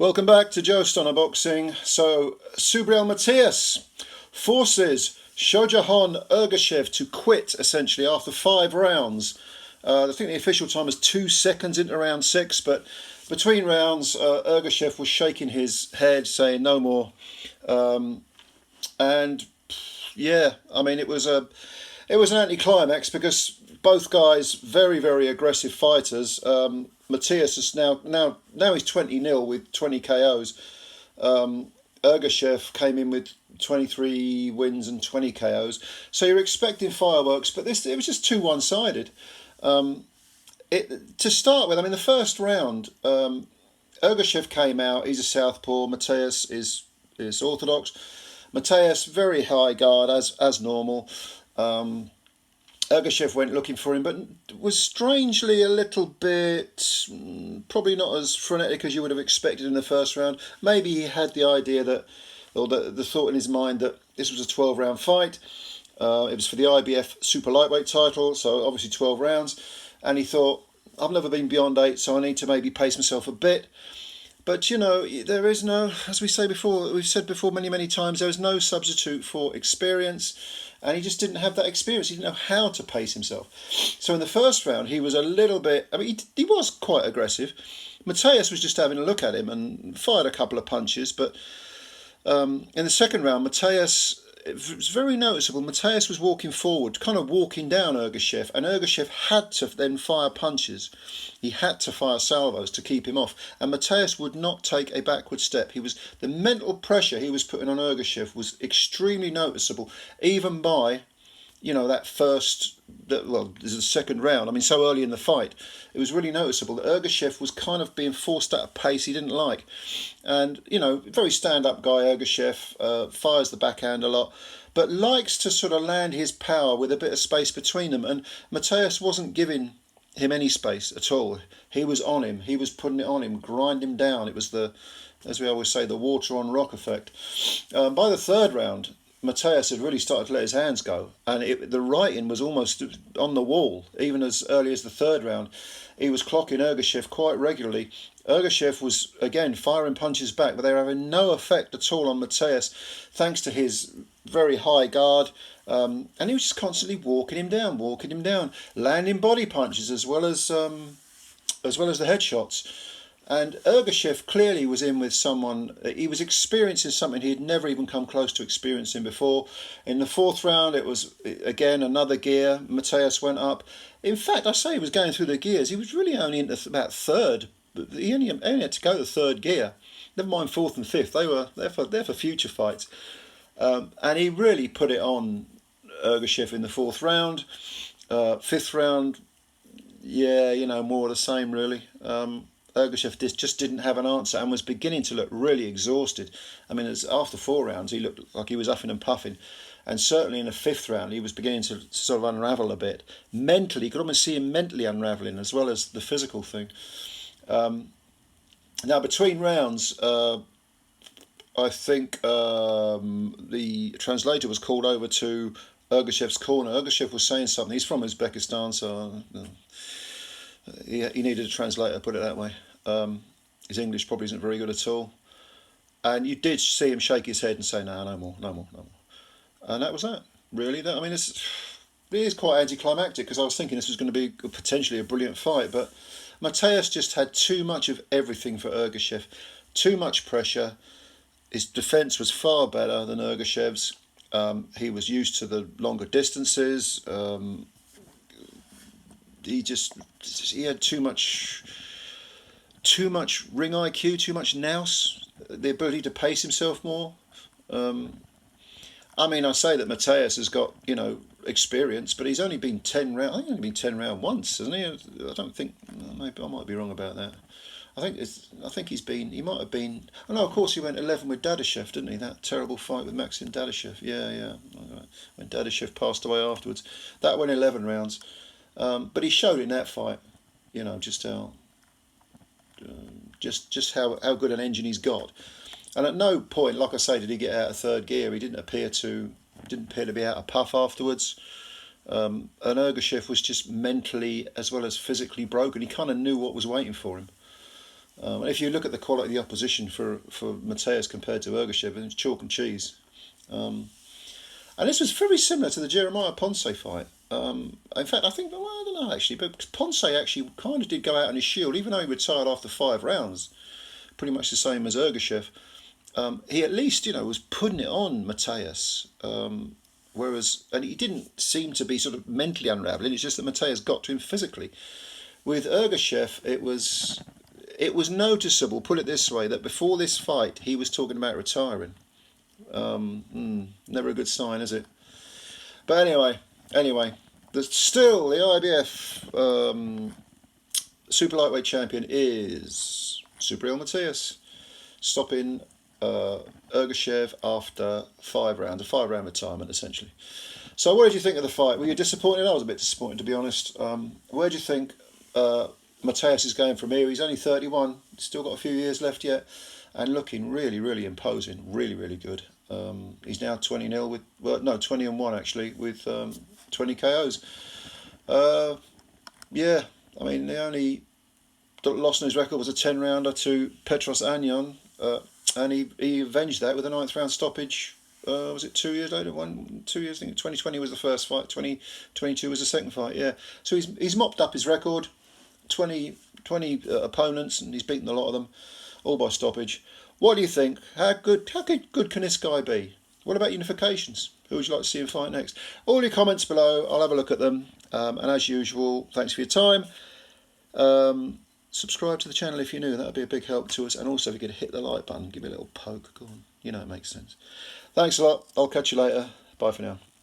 Welcome back to Joe Stunner Boxing. So, Subriel Matias forces Shohjahon Ergashev to quit essentially after 5 rounds. I think the official time is 2 seconds into round 6, but between rounds, Ergashev was shaking his head, saying no more. And yeah, I mean, it was an anticlimax because both guys very, very aggressive fighters. Matias is now he's 20-0 with 20 KOs. Ergashev came in with 23 wins and 20 KOs. So you're expecting fireworks, but it was just too one-sided. To start with, I mean, the first round, Ergashev came out. He's a southpaw. Matias is orthodox. Matias very high guard as normal. Ergashev went looking for him, but was strangely a little bit, probably not as frenetic as you would have expected in the first round. Maybe he had the idea that, or the thought in his mind that this was a 12-round fight. It was for the IBF supr-lightweight title, so obviously 12 rounds. And he thought, I've never been beyond 8, so I need to maybe pace myself a bit. But, you know, there is no, as we've said before many, many times, there is no substitute for experience. And he just didn't have that experience. He didn't know how to pace himself. So in the first round, he was a little bit, I mean, he was quite aggressive. Matias was just having a look at him and fired a couple of punches. But in the second round, Matias, it was very noticeable. Matias was walking forward, kind of walking down Ergashev, and Ergashev had to then fire punches. He had to fire salvos to keep him off, and Matias would not take a backward step. The mental pressure he was putting on Ergashev was extremely noticeable, even by, you know, this is the second round. I mean, so early in the fight, it was really noticeable that Ergashev was kind of being forced at a pace he didn't like. And, you know, very stand-up guy, Ergashev, fires the backhand a lot, but likes to sort of land his power with a bit of space between them. And Matias wasn't giving him any space at all. He was on him. He was putting it on him, grind him down. It was as we always say, the water on rock effect. By the third round, Matias had really started to let his hands go, and the writing was almost on the wall. Even as early as the third round, he was clocking Ergashev quite regularly. Ergashev was, again, firing punches back, but they were having no effect at all on Matias, thanks to his very high guard. And he was just constantly walking him down, landing body punches as well as the headshots. And Ergashev clearly was in with someone, he was experiencing something he had never even come close to experiencing before. In the fourth round, it was, again, another gear. Matias went up. In fact, I say he was going through the gears. He was really only into about third. He only had to go to third gear. Never mind fourth and fifth. They were there for future fights. And he really put it on Ergashev in the fourth round. Fifth round, yeah, you know, more of the same, really. Ergashev just didn't have an answer and was beginning to look really exhausted. I mean, after 4 rounds, he looked like he was huffing and puffing. And certainly in the fifth round, he was beginning to sort of unravel a bit. Mentally, you could almost see him mentally unraveling as well as the physical thing. Now, between rounds, I think the translator was called over to Ergashev's corner. Ergashev was saying something. He's from Uzbekistan, so he needed a translator, put it that way. His English probably isn't very good at all. And you did see him shake his head and say, no more. And that was that, really. I mean, it is quite anticlimactic because I was thinking this was going to be potentially a brilliant fight, but Matias just had too much of everything for Ergashev. Too much pressure. His defence was far better than Ergashev's. He was used to the longer distances. He had too much ring IQ, too much nous, the ability to pace himself more. I mean, I say that Matias has got, you know, experience, but he's only been 10 rounds. I think he's only been 10 rounds once, hasn't he? I don't think. Maybe I might be wrong about that. I think he might have been. Oh no, of course he went 11 with Dadashev, didn't he? That terrible fight with Maxim Dadashev. Yeah. When Dadashev passed away afterwards, that went 11 rounds. But he showed in that fight, you know, just how good an engine he's got. And at no point, like I say, did he get out of third gear. He didn't appear to be out of puff afterwards. And Ergashev was just mentally as well as physically broken. He kind of knew what was waiting for him. And if you look at the quality of the opposition for Matias compared to Ergashev, it's chalk and cheese. And this was very similar to the Jeremiah Ponce fight. In fact, I think, well, I don't know actually, but Ponce actually kind of did go out on his shield, even though he retired after 5 rounds, pretty much the same as Ergashev. He at least, was putting it on Matias. Whereas, and he didn't seem to be sort of mentally unravelling. It's just that Matias got to him physically. With Ergashev, it was noticeable. Put it this way: that before this fight, he was talking about retiring. Never a good sign, is it? But anyway, still the IBF super lightweight champion is Subriel Matias, stopping Ergashev after 5 rounds, a 5-round retirement essentially. So what did you think of the fight? Were you disappointed? I was a bit disappointed, to be honest. Where do you think Matias is going from here? He's only 31, still got a few years left yet, and looking really, really imposing, really, really good. He's now 20-0 with, well, no, 20-1 actually, with 20 KOs. Yeah, I mean, the only loss in his record was a 10-rounder to Petros Anyon, and he avenged that with a 9th round stoppage. Was it 2 years later? 2 years. I think 2020 was the first fight. 2022 was the second fight. Yeah. So he's mopped up his record. 20 opponents, and he's beaten a lot of them, all by stoppage. What do you think? How good can this guy be? What about unifications? Who would you like to see him fight next? All your comments below. I'll have a look at them. And as usual, thanks for your time. Subscribe to the channel if you're new. That would be a big help to us. And also, if you could hit the like button, give me a little poke. Go on. It makes sense. Thanks a lot. I'll catch you later. Bye for now.